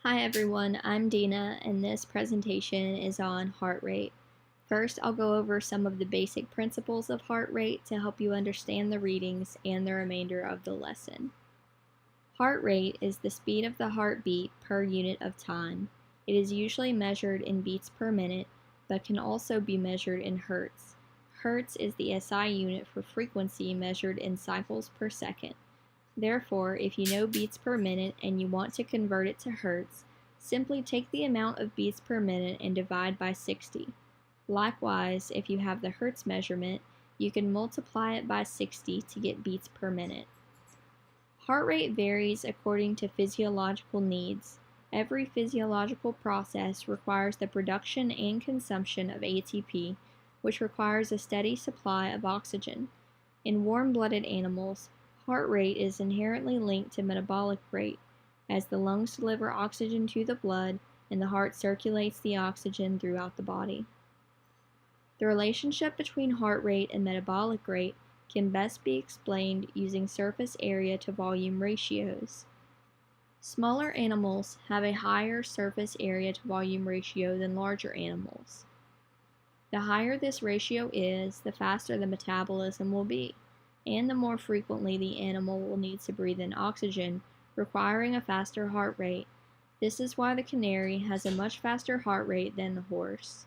Hi everyone, I'm Dina, and this presentation is on heart rate. First, I'll go over some of the basic principles of heart rate to help you understand the readings and the remainder of the lesson. Heart rate is the speed of the heartbeat per unit of time. It is usually measured in beats per minute, but can also be measured in hertz. Hertz is the SI unit for frequency measured in cycles per second. Therefore, if you know beats per minute and you want to convert it to hertz, simply take the amount of beats per minute and divide by 60. Likewise, if you have the hertz measurement, you can multiply it by 60 to get beats per minute. Heart rate varies according to physiological needs. Every physiological process requires the production and consumption of ATP, which requires a steady supply of oxygen. In warm-blooded animals, heart rate is inherently linked to metabolic rate, as the lungs deliver oxygen to the blood and the heart circulates the oxygen throughout the body. The relationship between heart rate and metabolic rate can best be explained using surface area to volume ratios. Smaller animals have a higher surface area to volume ratio than larger animals. The higher this ratio is, the faster the metabolism will be, and the more frequently the animal will need to breathe in oxygen, requiring a faster heart rate. This is why the canary has a much faster heart rate than the horse.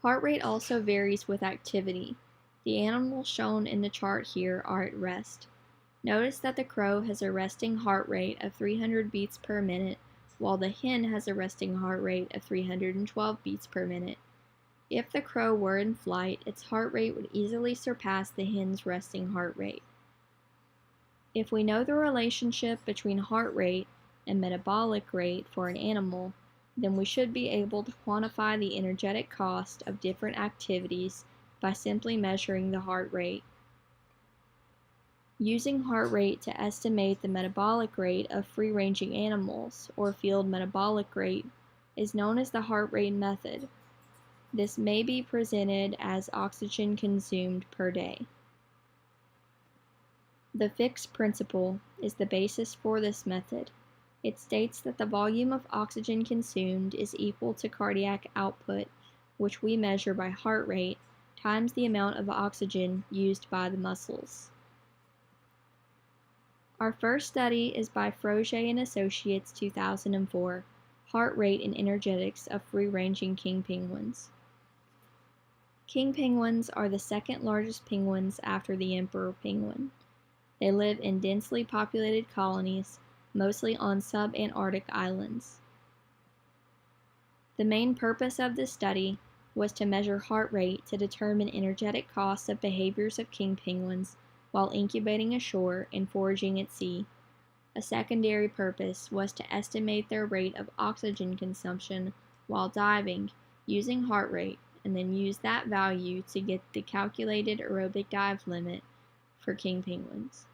Heart rate also varies with activity. The animals shown in the chart here are at rest. Notice that the crow has a resting heart rate of 300 beats per minute, while the hen has a resting heart rate of 312 beats per minute. If the crow were in flight, its heart rate would easily surpass the hen's resting heart rate. If we know the relationship between heart rate and metabolic rate for an animal, then we should be able to quantify the energetic cost of different activities by simply measuring the heart rate. Using heart rate to estimate the metabolic rate of free-ranging animals, or field metabolic rate, is known as the heart rate method. This may be presented as oxygen consumed per day. The Fick's principle is the basis for this method. It states that the volume of oxygen consumed is equal to cardiac output, which we measure by heart rate, times the amount of oxygen used by the muscles. Our first study is by Frogier and Associates 2004, Heart Rate and Energetics of Free-Ranging King Penguins. King penguins are the second largest penguins after the emperor penguin. They live in densely populated colonies, mostly on subantarctic islands. The main purpose of this study was to measure heart rate to determine energetic costs of behaviors of king penguins while incubating ashore and foraging at sea. A secondary purpose was to estimate their rate of oxygen consumption while diving using heart rate, and then use that value to get the calculated aerobic dive limit for king penguins.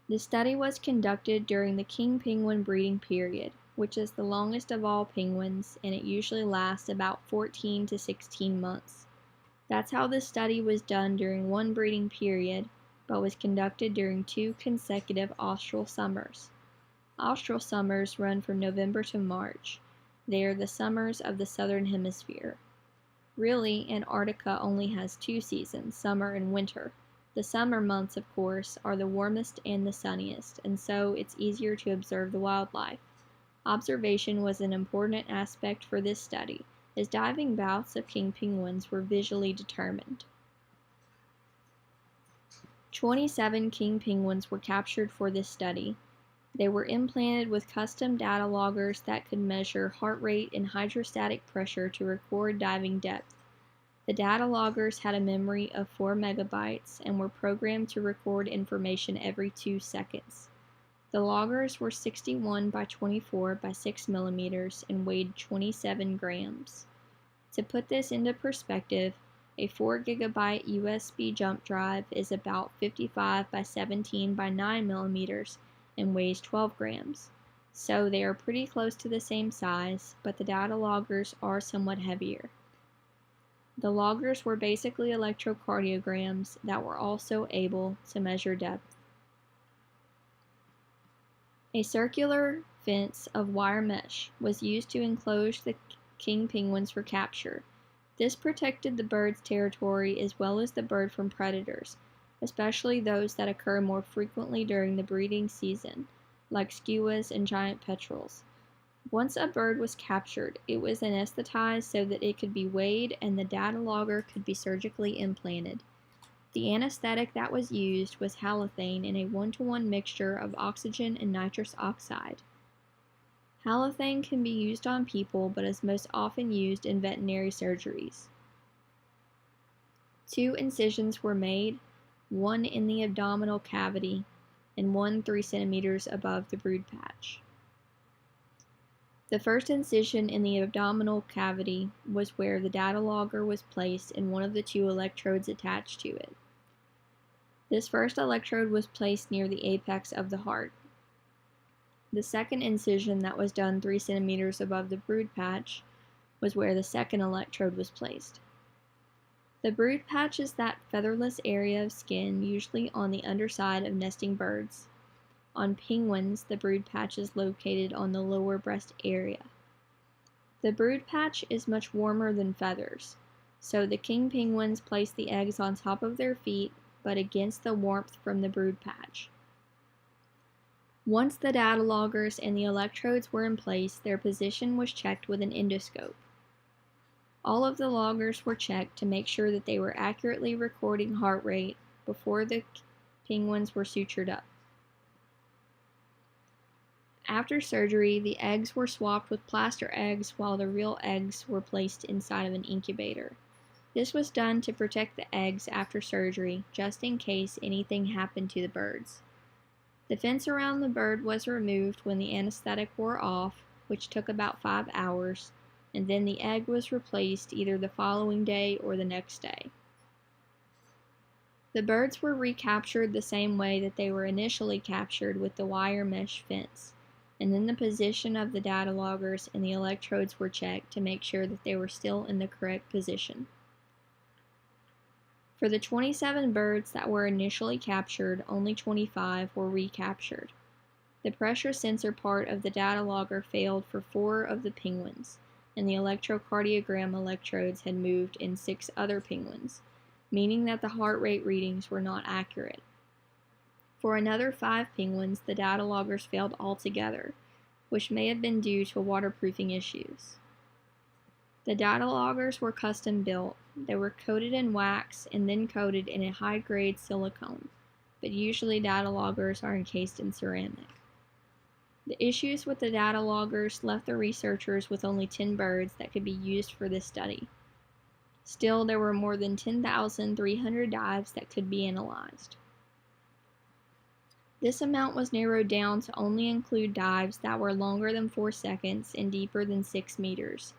The study was conducted during the king penguin breeding period, which is the longest of all penguins, and it usually lasts about 14 to 16 months. That's how this study was done during one breeding period, but was conducted during 2 consecutive austral summers. Austral summers run from November to March. They are the summers of the southern hemisphere. Really, Antarctica only has 2 seasons, summer and winter. The summer months, of course, are the warmest and the sunniest, and so it's easier to observe the wildlife. Observation was an important aspect for this study, as diving bouts of king penguins were visually determined. 27 king penguins were captured for this study. They were implanted with custom data loggers that could measure heart rate and hydrostatic pressure to record diving depth. The data loggers had a memory of 4 megabytes and were programmed to record information every 2 seconds. The loggers were 61 by 24 by 6 millimeters and weighed 27 grams. To put this into perspective, a 4 gigabyte USB jump drive is about 55 by 17 by 9 millimeters and weighs 12 grams. So they are pretty close to the same size, but the data loggers are somewhat heavier. The loggers were basically electrocardiograms that were also able to measure depth. A circular fence of wire mesh was used to enclose the king penguins for capture. This protected the bird's territory as well as the bird from predators, especially those that occur more frequently during the breeding season, like skuas and giant petrels. Once a bird was captured, it was anesthetized so that it could be weighed and the data logger could be surgically implanted. The anesthetic that was used was halothane in a 1-to-1 mixture of oxygen and nitrous oxide. Halothane can be used on people but is most often used in veterinary surgeries. 2 incisions were made, one in the abdominal cavity and one 3 centimeters above the brood patch. The first incision in the abdominal cavity was where the data logger was placed and one of the 2 electrodes attached to it. This first electrode was placed near the apex of the heart. The second incision that was done 3 centimeters above the brood patch was where the second electrode was placed. The brood patch is that featherless area of skin usually on the underside of nesting birds. On penguins, the brood patch is located on the lower breast area. The brood patch is much warmer than feathers, so the king penguins place the eggs on top of their feet but against the warmth from the brood patch. Once the data loggers and the electrodes were in place, their position was checked with an endoscope. All of the loggers were checked to make sure that they were accurately recording heart rate before the penguins were sutured up. After surgery, the eggs were swapped with plaster eggs while the real eggs were placed inside of an incubator. This was done to protect the eggs after surgery, just in case anything happened to the birds. The fence around the bird was removed when the anesthetic wore off, which took about 5 hours, and then the egg was replaced either the following day or the next day. The birds were recaptured the same way that they were initially captured with the wire mesh fence, and then the position of the data loggers and the electrodes were checked to make sure that they were still in the correct position. For the 27 birds that were initially captured, only 25 were recaptured. The pressure sensor part of the data logger failed for 4 of the penguins, and the electrocardiogram electrodes had moved in 6 other penguins, meaning that the heart rate readings were not accurate. For another 5 penguins, the data loggers failed altogether, which may have been due to waterproofing issues. The data loggers were custom built. They were coated in wax and then coated in a high-grade silicone, but usually data loggers are encased in ceramic. The issues with the data loggers left the researchers with only 10 birds that could be used for this study. Still, there were more than 10,300 dives that could be analyzed. This amount was narrowed down to only include dives that were longer than 4 seconds and deeper than 6 meters.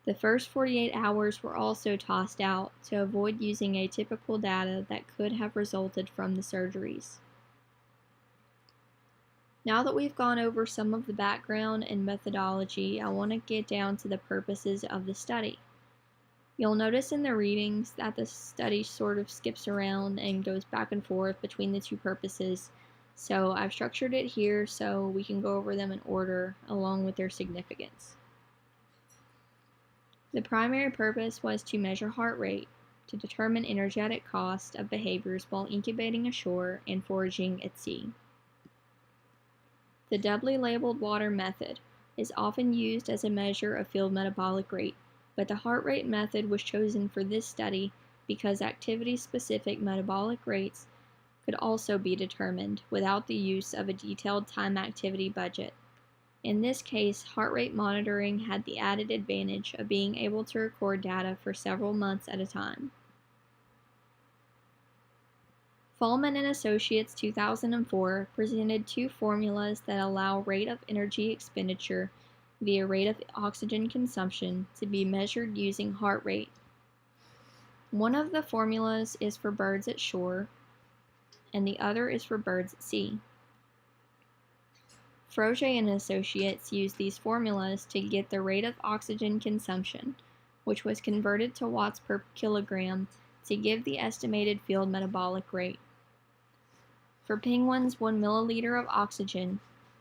The first 48 hours were also tossed out to avoid using atypical data that could have resulted from the surgeries. Now that we've gone over some of the background and methodology, I want to get down to the purposes of the study. You'll notice in the readings that the study sort of skips around and goes back and forth between the 2 purposes, so I've structured it here so we can go over them in order along with their significance. The primary purpose was to measure heart rate, to determine energetic cost of behaviors while incubating ashore and foraging at sea. The doubly labeled water method is often used as a measure of field metabolic rate, but the heart rate method was chosen for this study because activity-specific metabolic rates could also be determined without the use of a detailed time activity budget. In this case, heart rate monitoring had the added advantage of being able to record data for several months at a time. Fahlman and Associates 2004 presented 2 formulas that allow rate of energy expenditure via rate of oxygen consumption to be measured using heart rate. One of the formulas is for birds at shore, and the other is for birds at sea. Froge and Associates used these formulas to get the rate of oxygen consumption, which was converted to watts per kilogram to give the estimated field metabolic rate. For penguins, 1 milliliter of oxygen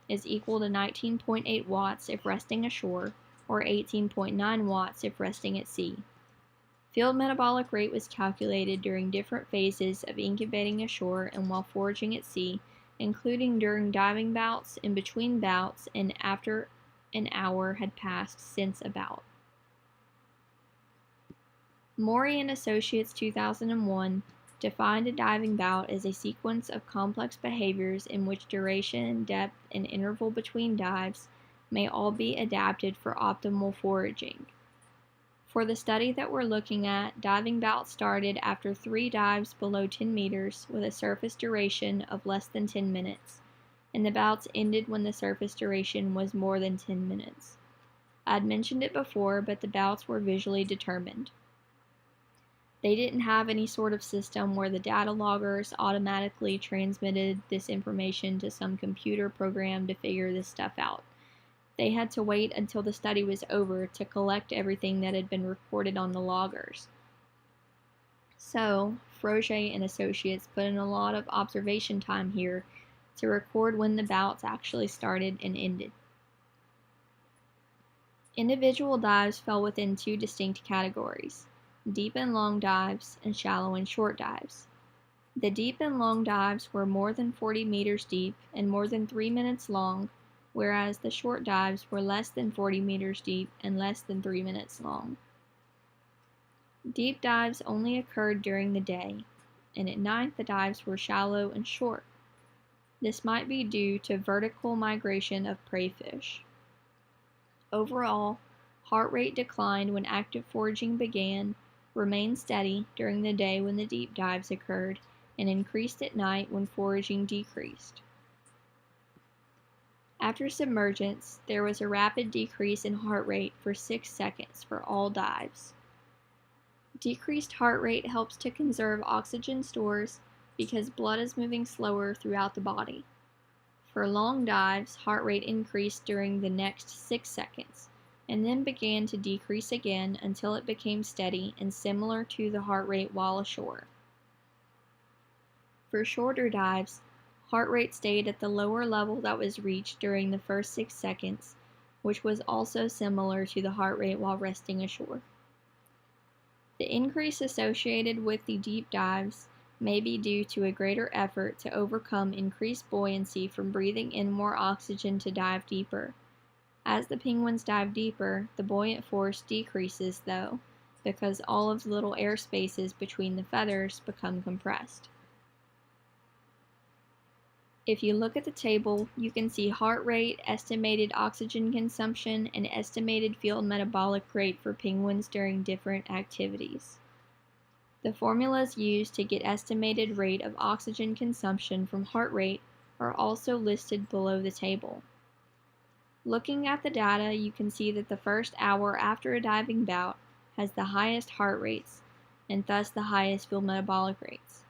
is equal to 19.8 watts if resting ashore, or 18.9 watts if resting at sea. Field metabolic rate was calculated during different phases of incubating ashore and while foraging at sea, including during diving bouts, in between bouts, and after an hour had passed since a bout. Mori and Associates 2001 defined a diving bout as a sequence of complex behaviors in which duration, depth, and interval between dives may all be adapted for optimal foraging. For the study that we're looking at, diving bouts started after 3 dives below 10 meters with a surface duration of less than 10 minutes, and the bouts ended when the surface duration was more than 10 minutes. I'd mentioned it before, but the bouts were visually determined. They didn't have any sort of system where the data loggers automatically transmitted this information to some computer program to figure this stuff out. They had to wait until the study was over to collect everything that had been recorded on the loggers. So, Froger and Associates put in a lot of observation time here to record when the bouts actually started and ended. Individual dives fell within 2 distinct categories: deep and long dives, and shallow and short dives. The deep and long dives were more than 40 meters deep and more than 3 minutes long, whereas the short dives were less than 40 meters deep and less than 3 minutes long. Deep dives only occurred during the day, and at night the dives were shallow and short. This might be due to vertical migration of prey fish. Overall, heart rate declined when active foraging began, remained steady during the day when the deep dives occurred, and increased at night when foraging decreased. After submergence, there was a rapid decrease in heart rate for 6 seconds for all dives. Decreased heart rate helps to conserve oxygen stores because blood is moving slower throughout the body. For long dives, heart rate increased during the next 6 seconds, and then began to decrease again until it became steady and similar to the heart rate while ashore. For shorter dives, heart rate stayed at the lower level that was reached during the first 6 seconds, which was also similar to the heart rate while resting ashore. The increase associated with the deep dives may be due to a greater effort to overcome increased buoyancy from breathing in more oxygen to dive deeper. As the penguins dive deeper, the buoyant force decreases though, because all of the little air spaces between the feathers become compressed. If you look at the table, you can see heart rate, estimated oxygen consumption, and estimated field metabolic rate for penguins during different activities. The formulas used to get estimated rate of oxygen consumption from heart rate are also listed below the table. Looking at the data, you can see that the first hour after a diving bout has the highest heart rates, and thus the highest field metabolic rates.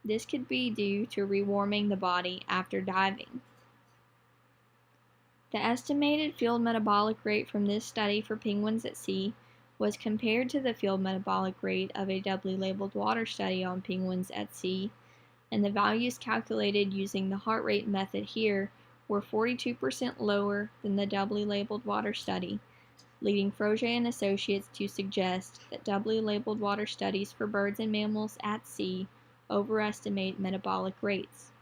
This could be due to rewarming the body after diving. The estimated field metabolic rate from this study for penguins at sea was compared to the field metabolic rate of a doubly labeled water study on penguins at sea, and the values calculated using the heart rate method here were 42% lower than the doubly labeled water study, leading Froger and Associates to suggest that doubly labeled water studies for birds and mammals at sea overestimate metabolic rates.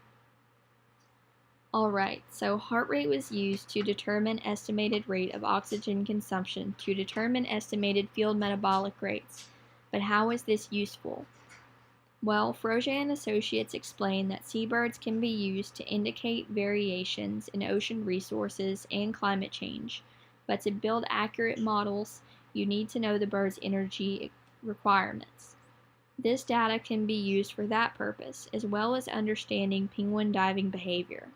Alright, so heart rate was used to determine estimated rate of oxygen consumption to determine estimated field metabolic rates, but how is this useful? Well, Froger and Associates explain that seabirds can be used to indicate variations in ocean resources and climate change, but to build accurate models, you need to know the bird's energy requirements. This data can be used for that purpose, as well as understanding penguin diving behavior.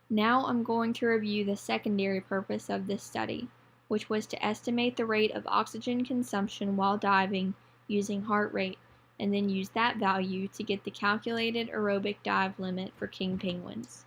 Now I'm going to review the secondary purpose of this study, which was to estimate the rate of oxygen consumption while diving using heart rate, and then use that value to get the calculated aerobic dive limit for king penguins.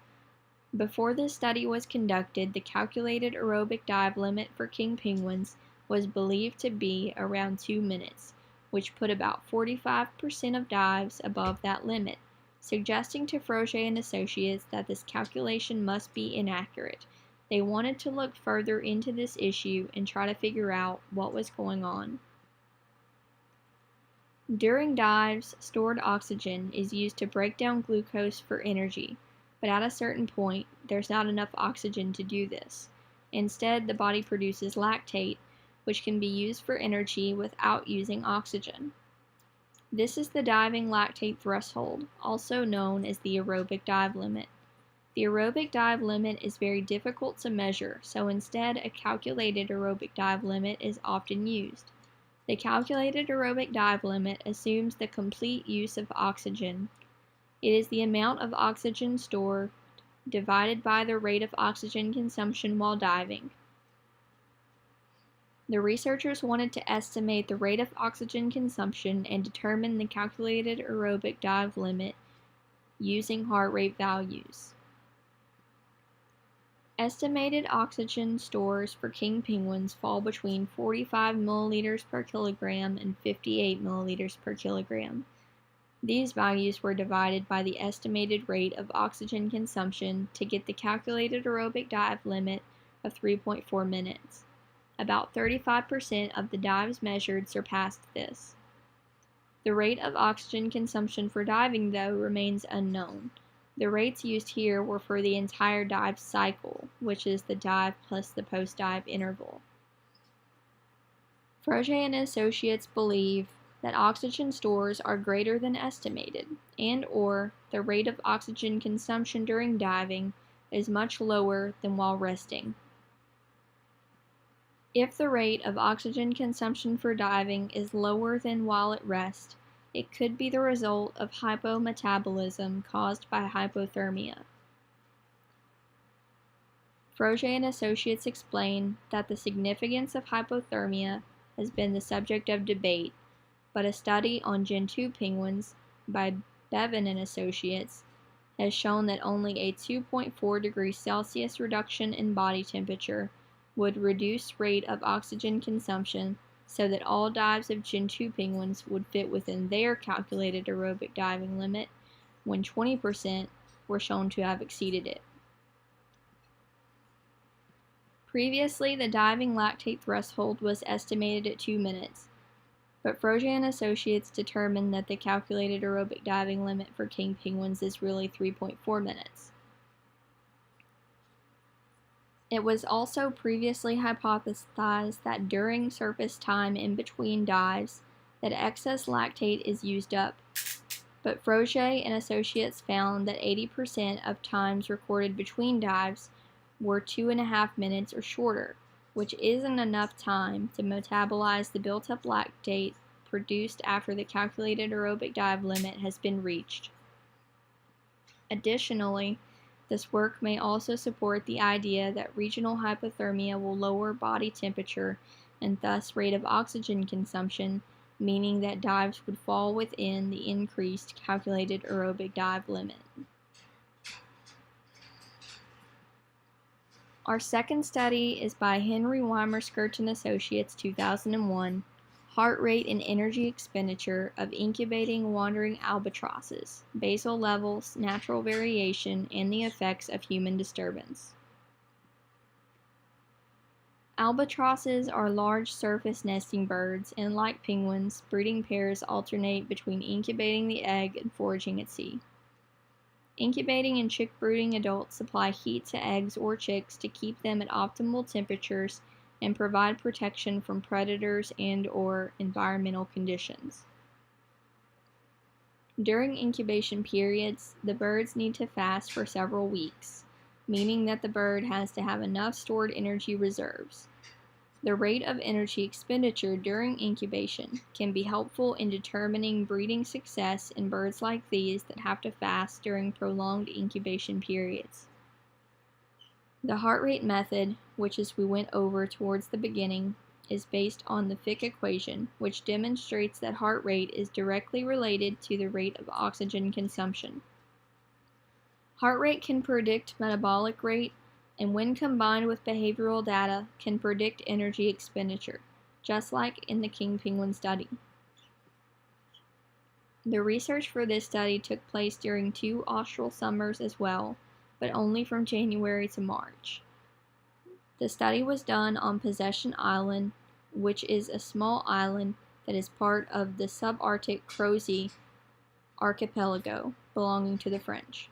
Before this study was conducted, the calculated aerobic dive limit for king penguins was believed to be around 2 minutes, which put about 45% of dives above that limit, suggesting to Frogier and Associates that this calculation must be inaccurate. They wanted to look further into this issue and try to figure out what was going on. During dives, stored oxygen is used to break down glucose for energy, but at a certain point, there's not enough oxygen to do this. Instead, the body produces lactate, which can be used for energy without using oxygen. This is the diving lactate threshold, also known as the aerobic dive limit. The aerobic dive limit is very difficult to measure, so instead a calculated aerobic dive limit is often used. The calculated aerobic dive limit assumes the complete use of oxygen. It is the amount of oxygen stored divided by the rate of oxygen consumption while diving. The researchers wanted to estimate the rate of oxygen consumption and determine the calculated aerobic dive limit using heart rate values. Estimated oxygen stores for king penguins fall between 45 milliliters per kilogram and 58 milliliters per kilogram. These values were divided by the estimated rate of oxygen consumption to get the calculated aerobic dive limit of 3.4 minutes. About 35% of the dives measured surpassed this. The rate of oxygen consumption for diving, though, remains unknown. The rates used here were for the entire dive cycle, which is the dive plus the post-dive interval. Frogier and Associates believe that oxygen stores are greater than estimated, and/or the rate of oxygen consumption during diving is much lower than while resting. If the rate of oxygen consumption for diving is lower than while at rest, it could be the result of hypometabolism caused by hypothermia. Frogier and Associates explain that the significance of hypothermia has been the subject of debate, but a study on Gen 2 penguins by Bevan and Associates has shown that only a 2.4 degrees Celsius reduction in body temperature would reduce rate of oxygen consumption so that all dives of Gen 2 penguins would fit within their calculated aerobic diving limit, when 20% were shown to have exceeded it. Previously, the diving lactate threshold was estimated at 2 minutes, but Frogier and Associates determined that the calculated aerobic diving limit for king penguins is really 3.4 minutes. It was also previously hypothesized that during surface time in between dives, that excess lactate is used up, but Frogier and Associates found that 80% of times recorded between dives were 2.5 minutes or shorter, which isn't enough time to metabolize the built-up lactate produced after the calculated aerobic dive limit has been reached. Additionally, this work may also support the idea that regional hypothermia will lower body temperature and thus rate of oxygen consumption, meaning that dives would fall within the increased calculated aerobic dive limit. Our second study is by Henry Weimer-Skirch and Associates, 2001, Heart Rate and Energy Expenditure of Incubating Wandering Albatrosses, Basal Levels, Natural Variation, and the Effects of Human Disturbance. Albatrosses are large surface nesting birds, and like penguins, breeding pairs alternate between incubating the egg and foraging at sea. Incubating and chick brooding adults supply heat to eggs or chicks to keep them at optimal temperatures and provide protection from predators and/or environmental conditions. During incubation periods, the birds need to fast for several weeks, meaning that the bird has to have enough stored energy reserves. The rate of energy expenditure during incubation can be helpful in determining breeding success in birds like these that have to fast during prolonged incubation periods. The heart rate method, which as we went over towards the beginning, is based on the Fick equation, which demonstrates that heart rate is directly related to the rate of oxygen consumption. Heart rate can predict metabolic rate, and when combined with behavioral data, can predict energy expenditure, just like in the king penguin study. The research for this study took place during 2 austral summers as well, but only from January to March. The study was done on Possession Island, which is a small island that is part of the subarctic Crozet archipelago belonging to the French.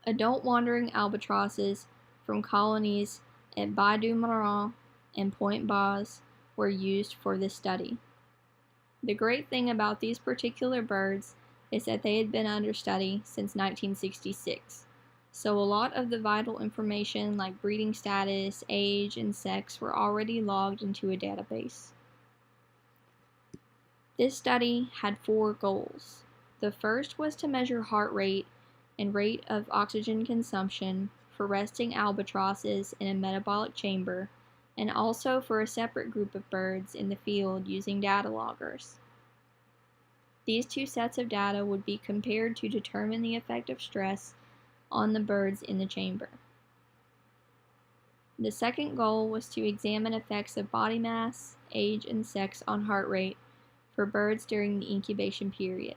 Adult wandering albatrosses from colonies at Baie du Marin and Point Baz were used for this study. The great thing about these particular birds is that they had been under study since 1966, so a lot of the vital information like breeding status, age, and sex were already logged into a database. This study had 4 goals. The first was to measure heart rate and rate of oxygen consumption for resting albatrosses in a metabolic chamber, and also for a separate group of birds in the field using data loggers. These 2 sets of data would be compared to determine the effect of stress on the birds in the chamber. The second goal was to examine effects of body mass, age, and sex on heart rate for birds during the incubation period.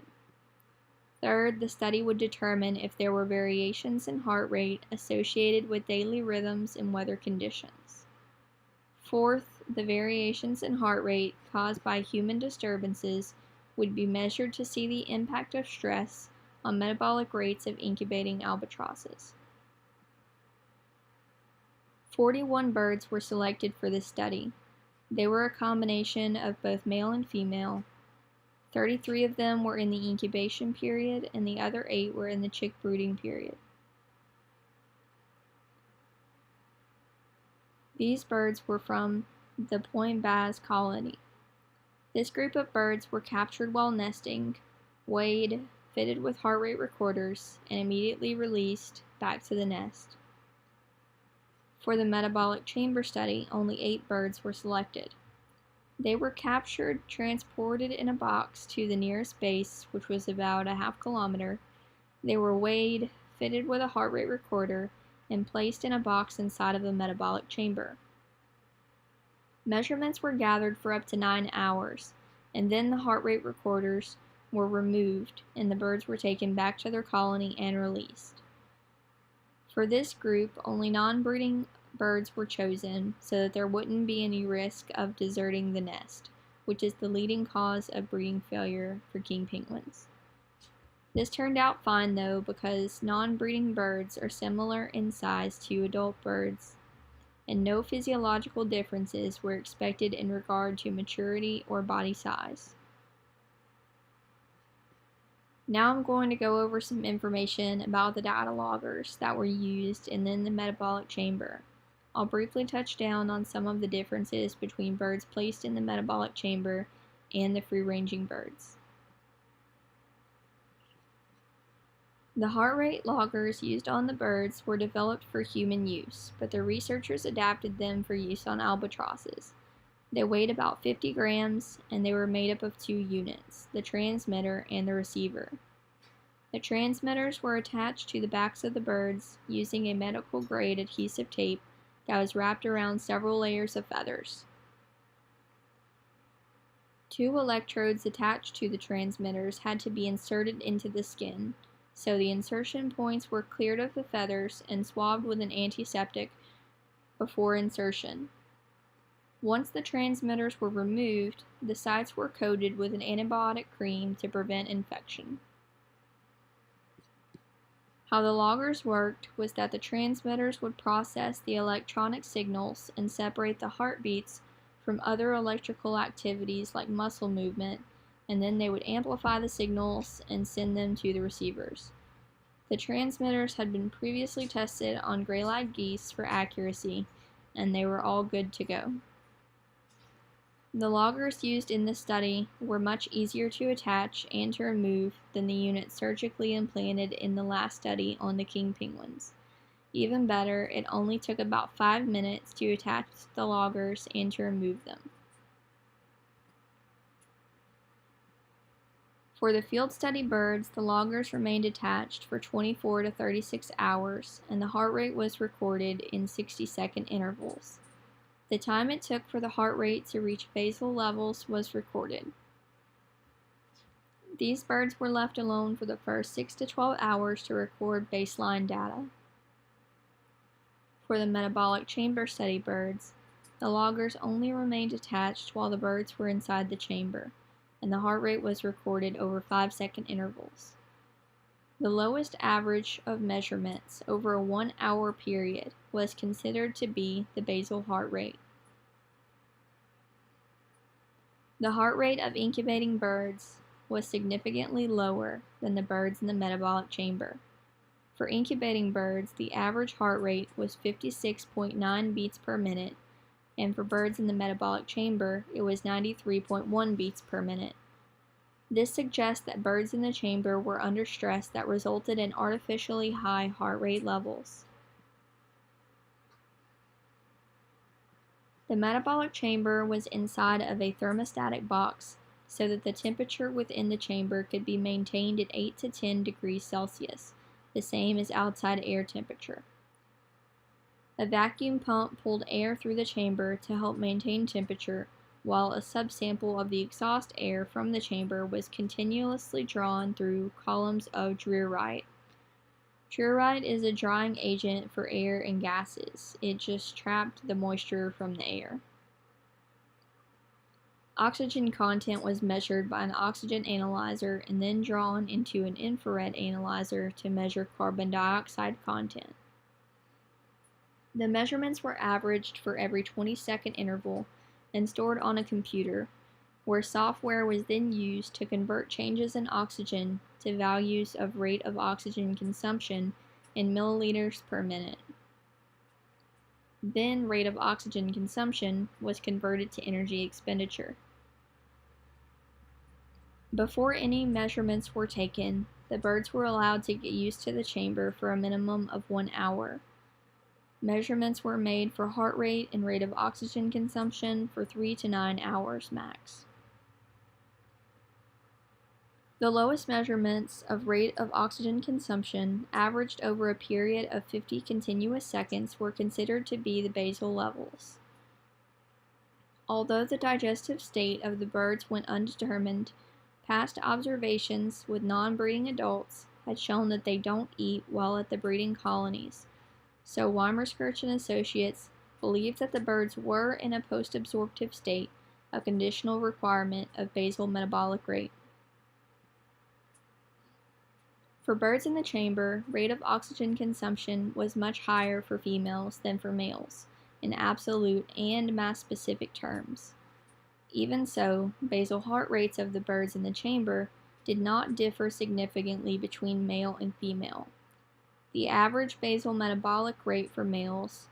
Third, the study would determine if there were variations in heart rate associated with daily rhythms and weather conditions. Fourth, the variations in heart rate caused by human disturbances would be measured to see the impact of stress on metabolic rates of incubating albatrosses. 41 birds were selected for this study. They were a combination of both male and female. 33 of them were in the incubation period, and the other 8 were in the chick brooding period. These birds were from the Point Baz colony. This group of birds were captured while nesting, weighed, fitted with heart rate recorders, and immediately released back to the nest. For the metabolic chamber study, only 8 birds were selected. They were captured, transported in a box to the nearest base, which was about a half kilometer. They were weighed, fitted with a heart rate recorder, and placed in a box inside of a metabolic chamber. Measurements were gathered for up to 9 hours, and then the heart rate recorders were removed, and the birds were taken back to their colony and released. For this group, only non-breeding birds were chosen so that there wouldn't be any risk of deserting the nest, which is the leading cause of breeding failure for king penguins. This turned out fine though, because non-breeding birds are similar in size to adult birds, and no physiological differences were expected in regard to maturity or body size. Now I'm going to go over some information about the data loggers that were used and then the metabolic chamber. I'll briefly touch down on some of the differences between birds placed in the metabolic chamber and the free-ranging birds. The heart rate loggers used on the birds were developed for human use, but the researchers adapted them for use on albatrosses. They weighed about 50 grams, and they were made up of 2 units, the transmitter and the receiver. The transmitters were attached to the backs of the birds using a medical-grade adhesive tape that was wrapped around several layers of feathers. 2 electrodes attached to the transmitters had to be inserted into the skin, so the insertion points were cleared of the feathers and swabbed with an antiseptic before insertion. Once the transmitters were removed, the sites were coated with an antibiotic cream to prevent infection. How the loggers worked was that the transmitters would process the electronic signals and separate the heartbeats from other electrical activities like muscle movement, and then they would amplify the signals and send them to the receivers. The transmitters had been previously tested on gray-eyed geese for accuracy, and they were all good to go. The loggers used in this study were much easier to attach and to remove than the units surgically implanted in the last study on the king penguins. Even better, it only took about 5 minutes to attach the loggers and to remove them. For the field study birds, the loggers remained attached for 24 to 36 hours, and the heart rate was recorded in 60-second intervals. The time it took for the heart rate to reach basal levels was recorded. These birds were left alone for the first 6 to 12 hours to record baseline data. For the metabolic chamber study birds, the loggers only remained attached while the birds were inside the chamber, and the heart rate was recorded over 5-second intervals. The lowest average of measurements over a 1-hour period was considered to be the basal heart rate. The heart rate of incubating birds was significantly lower than the birds in the metabolic chamber. For incubating birds, the average heart rate was 56.9 beats per minute, and for birds in the metabolic chamber, it was 93.1 beats per minute. This suggests that birds in the chamber were under stress that resulted in artificially high heart rate levels. The metabolic chamber was inside of a thermostatic box so that the temperature within the chamber could be maintained at 8 to 10 degrees Celsius, the same as outside air temperature. A vacuum pump pulled air through the chamber to help maintain temperature, while a subsample of the exhaust air from the chamber was continuously drawn through columns of Drearite. Drearite is a drying agent for air and gases. It just trapped the moisture from the air. Oxygen content was measured by an oxygen analyzer and then drawn into an infrared analyzer to measure carbon dioxide content. The measurements were averaged for every 20-second interval and stored on a computer, where software was then used to convert changes in oxygen to values of rate of oxygen consumption in milliliters per minute. Then rate of oxygen consumption was converted to energy expenditure. Before any measurements were taken, the birds were allowed to get used to the chamber for a minimum of 1 hour. Measurements were made for heart rate and rate of oxygen consumption for 3 to 9 hours max. The lowest measurements of rate of oxygen consumption, averaged over a period of 50 continuous seconds, were considered to be the basal levels. Although the digestive state of the birds went undetermined, past observations with non-breeding adults had shown that they don't eat while at the breeding colonies, so Weimarskirch and Associates believed that the birds were in a post-absorptive state, a conditional requirement of basal metabolic rate. For birds in the chamber, rate of oxygen consumption was much higher for females than for males, in absolute and mass-specific terms. Even so, basal heart rates of the birds in the chamber did not differ significantly between male and female. The average basal metabolic rate for males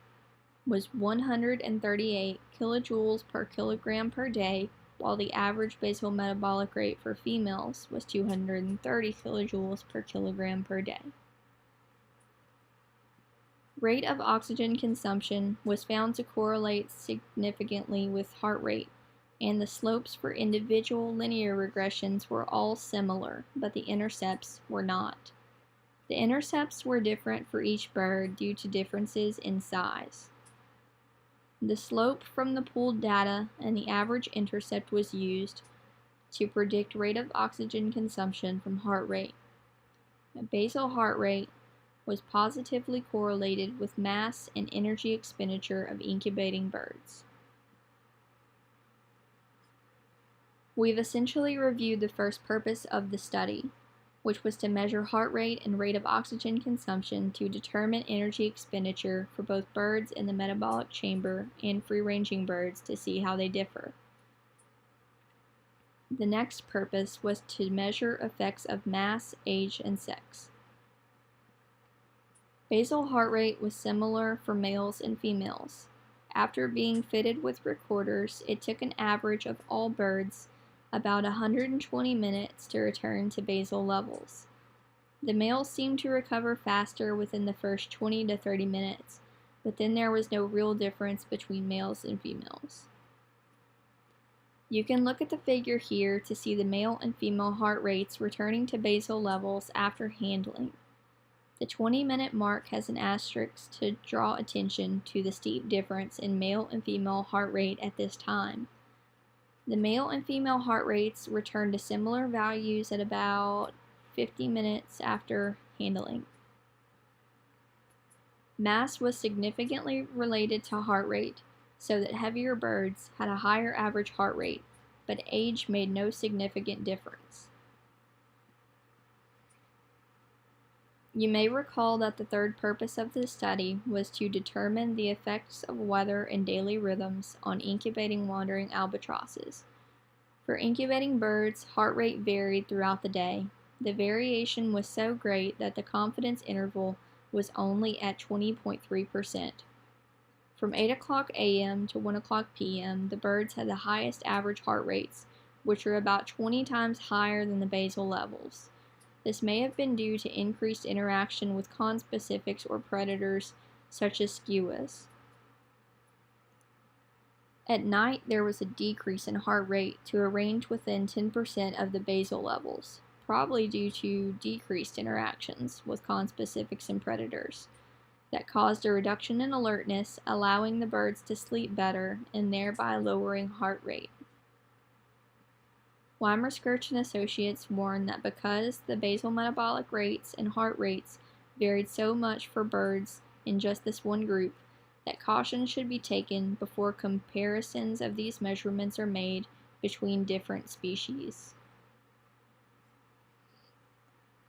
was 138 kilojoules per kilogram per day, while the average basal metabolic rate for females was 230 kilojoules per kilogram per day. Rate of oxygen consumption was found to correlate significantly with heart rate, and the slopes for individual linear regressions were all similar, but the intercepts were not. The intercepts were different for each bird due to differences in size. The slope from the pooled data and the average intercept was used to predict rate of oxygen consumption from heart rate. Basal heart rate was positively correlated with mass and energy expenditure of incubating birds. We've essentially reviewed the first purpose of the study, which was to measure heart rate and rate of oxygen consumption to determine energy expenditure for both birds in the metabolic chamber and free-ranging birds to see how they differ. The next purpose was to measure effects of mass, age, and sex. Basal heart rate was similar for males and females. After being fitted with recorders, it took an average of all birds about 120 minutes to return to basal levels. The males seemed to recover faster within the first 20 to 30 minutes, but then there was no real difference between males and females. You can look at the figure here to see the male and female heart rates returning to basal levels after handling. The 20-minute mark has an asterisk to draw attention to the steep difference in male and female heart rate at this time. The male and female heart rates returned to similar values at about 50 minutes after handling. Mass was significantly related to heart rate, so that heavier birds had a higher average heart rate, but age made no significant difference. You may recall that the third purpose of this study was to determine the effects of weather and daily rhythms on incubating wandering albatrosses. For incubating birds, heart rate varied throughout the day. The variation was so great that the confidence interval was only at 20.3%. From 8 o'clock a.m. to 1 o'clock p.m., the birds had the highest average heart rates, which were about 20 times higher than the basal levels. This may have been due to increased interaction with conspecifics or predators such as skuas. At night, there was a decrease in heart rate to a range within 10% of the basal levels, probably due to decreased interactions with conspecifics and predators, that caused a reduction in alertness, allowing the birds to sleep better and thereby lowering heart rate. Weimer, Skirch, and Associates warned that because the basal metabolic rates and heart rates varied so much for birds in just this one group, that caution should be taken before comparisons of these measurements are made between different species.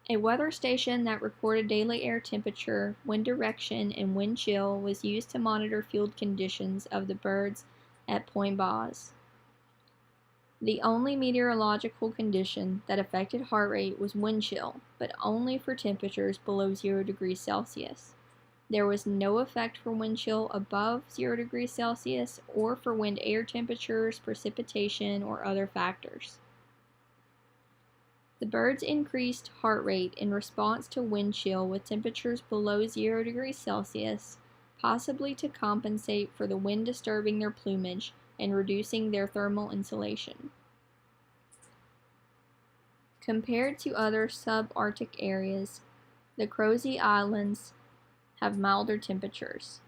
A weather station that recorded daily air temperature, wind direction, and wind chill was used to monitor field conditions of the birds at Point Baz. The only meteorological condition that affected heart rate was wind chill, but only for temperatures below 0 degrees Celsius. There was no effect for wind chill above 0 degrees Celsius or for wind air temperatures, precipitation, or other factors. The birds increased heart rate in response to wind chill with temperatures below 0 degrees Celsius, possibly to compensate for the wind disturbing their plumage and reducing their thermal insulation. Compared to other subarctic areas, the Crozet Islands have milder temperatures.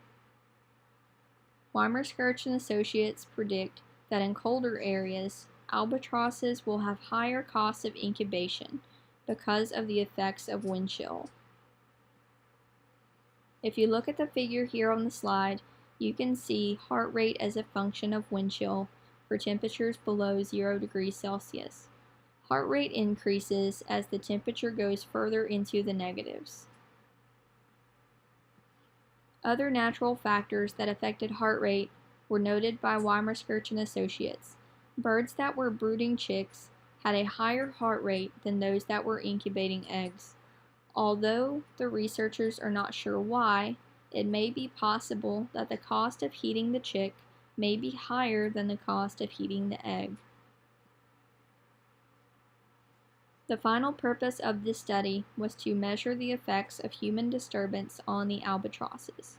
Weimer, Skirch, and Associates predict that in colder areas, albatrosses will have higher costs of incubation because of the effects of wind chill. If you look at the figure here on the slide, you can see heart rate as a function of wind chill for temperatures below 0 degrees Celsius. Heart rate increases as the temperature goes further into the negatives. Other natural factors that affected heart rate were noted by Weimer, Skirch, and Associates. Birds that were brooding chicks had a higher heart rate than those that were incubating eggs. Although the researchers are not sure why, it may be possible that the cost of heating the chick may be higher than the cost of heating the egg. The final purpose of this study was to measure the effects of human disturbance on the albatrosses.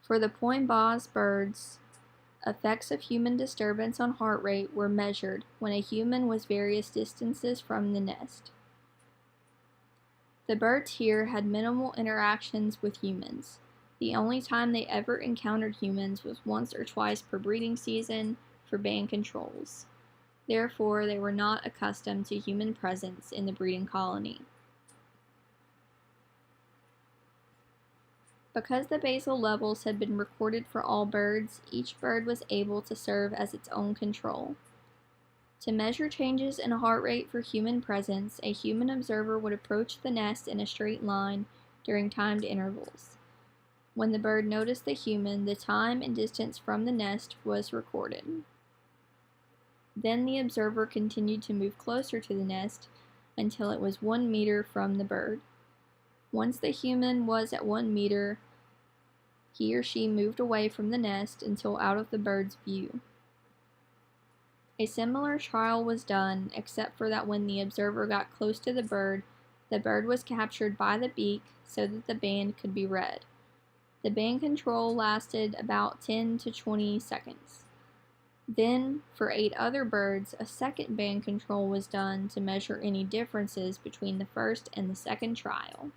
For the Point Baz birds, effects of human disturbance on heart rate were measured when a human was various distances from the nest. The birds here had minimal interactions with humans. The only time they ever encountered humans was once or twice per breeding season for band controls. Therefore, they were not accustomed to human presence in the breeding colony. Because the basal levels had been recorded for all birds, each bird was able to serve as its own control. To measure changes in heart rate for human presence, a human observer would approach the nest in a straight line during timed intervals. When the bird noticed the human, the time and distance from the nest was recorded. Then the observer continued to move closer to the nest until it was 1 meter from the bird. Once the human was at 1 meter, he or she moved away from the nest until out of the bird's view. A similar trial was done, except for that when the observer got close to the bird was captured by the beak so that the band could be read. The band control lasted about 10 to 20 seconds. Then, for 8 other birds, a second band control was done to measure any differences between the first and the second trial.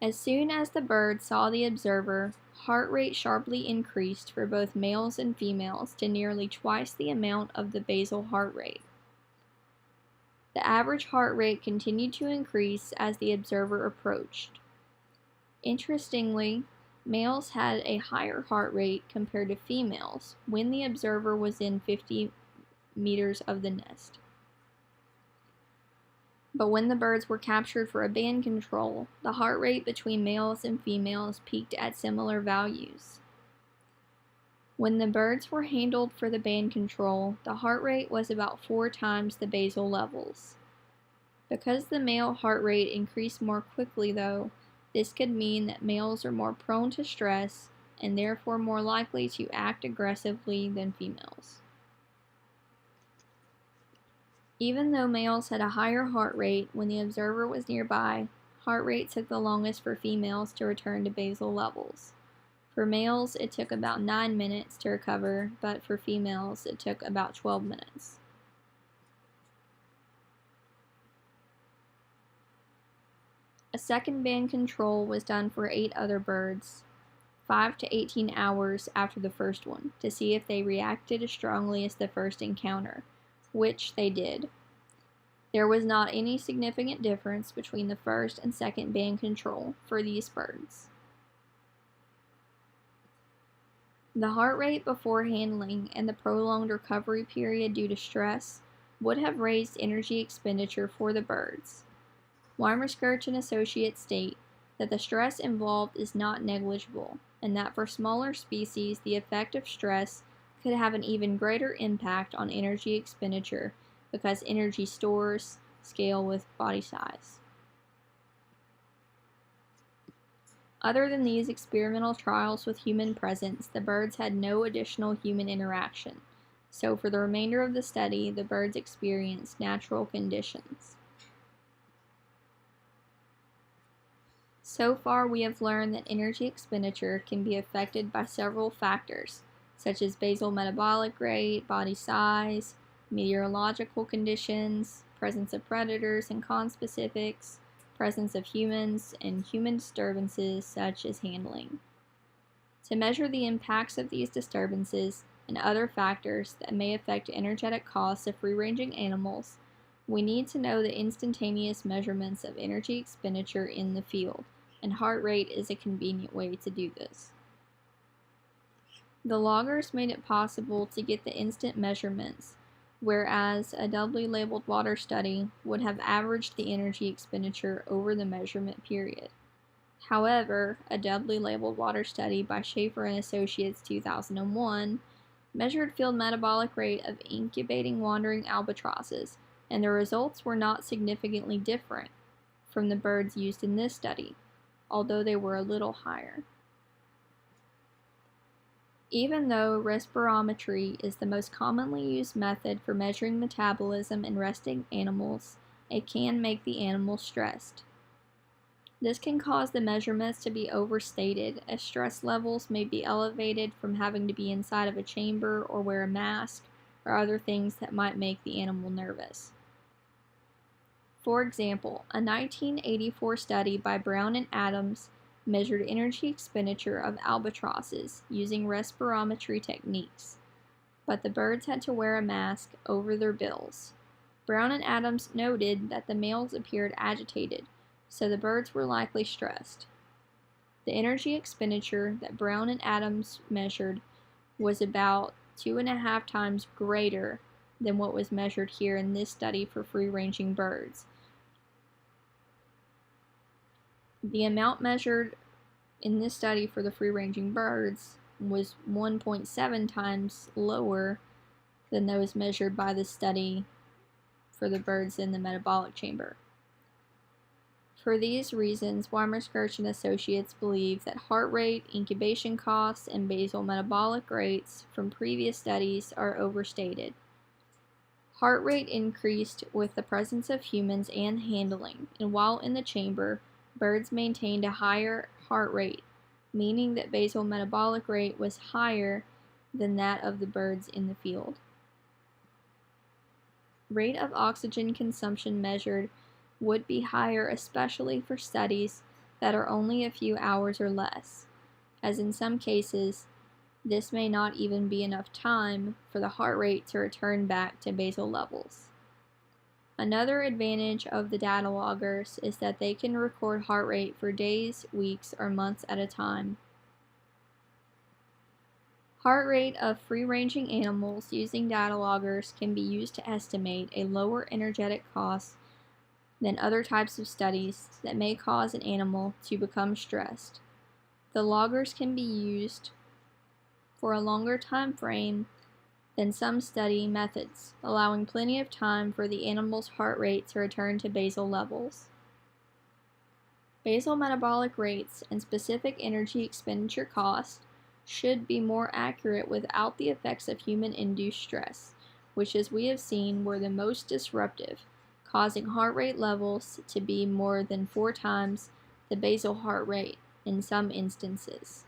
As soon as the bird saw the observer, heart rate sharply increased for both males and females to nearly twice the amount of the basal heart rate. The average heart rate continued to increase as the observer approached. Interestingly, males had a higher heart rate compared to females when the observer was within 50 meters of the nest. But when the birds were captured for a band control, the heart rate between males and females peaked at similar values. When the birds were handled for the band control, the heart rate was about 4 times the basal levels. Because the male heart rate increased more quickly, though, this could mean that males are more prone to stress and therefore more likely to act aggressively than females. Even though males had a higher heart rate when the observer was nearby, heart rate took the longest for females to return to basal levels. For males, it took about 9 minutes to recover, but for females, it took about 12 minutes. A second band control was done for 8 other birds, 5 to 18 hours after the first one, to see if they reacted as strongly as the first encounter, which they did. There was not any significant difference between the first and second band control for these birds. The heart rate before handling and the prolonged recovery period due to stress would have raised energy expenditure for the birds. Weimer-Skirch and Associates state that the stress involved is not negligible, and that for smaller species the effect of stress could have an even greater impact on energy expenditure because energy stores scale with body size. Other than these experimental trials with human presence, the birds had no additional human interaction, so for the remainder of the study, the birds experienced natural conditions. So far, we have learned that energy expenditure can be affected by several factors, such as basal metabolic rate, body size, meteorological conditions, presence of predators and conspecifics, presence of humans, and human disturbances such as handling. To measure the impacts of these disturbances and other factors that may affect energetic costs of free-ranging animals, we need to know the instantaneous measurements of energy expenditure in the field, and heart rate is a convenient way to do this. The loggers made it possible to get the instant measurements, whereas a doubly labeled water study would have averaged the energy expenditure over the measurement period. However, a doubly labeled water study by Schaefer and Associates 2001 measured field metabolic rate of incubating wandering albatrosses, and the results were not significantly different from the birds used in this study, although they were a little higher. Even though respirometry is the most commonly used method for measuring metabolism in resting animals, it can make the animal stressed. This can cause the measurements to be overstated, as stress levels may be elevated from having to be inside of a chamber or wear a mask, or other things that might make the animal nervous. For example, a 1984 study by Brown and Adams measured energy expenditure of albatrosses using respirometry techniques, but the birds had to wear a mask over their bills. Brown and Adams noted that the males appeared agitated, so the birds were likely stressed. The energy expenditure that Brown and Adams measured was about 2.5 times greater than what was measured here in this study for free-ranging birds. The amount measured in this study for the free-ranging birds was 1.7 times lower than those measured by the study for the birds in the metabolic chamber. For these reasons, Weimer-Skirch and Associates believe that heart rate, incubation costs, and basal metabolic rates from previous studies are overstated. Heart rate increased with the presence of humans and handling, and while in the chamber, birds maintained a higher heart rate, meaning that basal metabolic rate was higher than that of the birds in the field. Rate of oxygen consumption measured would be higher, especially for studies that are only a few hours or less. as in some cases, this may not even be enough time for the heart rate to return back to basal levels. Another advantage of the data loggers is that they can record heart rate for days, weeks, or months at a time. Heart rate of free-ranging animals using data loggers can be used to estimate a lower energetic cost than other types of studies that may cause an animal to become stressed. The loggers can be used for a longer time frame than some study methods, allowing plenty of time for the animal's heart rate to return to basal levels. Basal metabolic rates and specific energy expenditure costs should be more accurate without the effects of human-induced stress, which, as we have seen, were the most disruptive, causing heart rate levels to be more than 4 times the basal heart rate in some instances.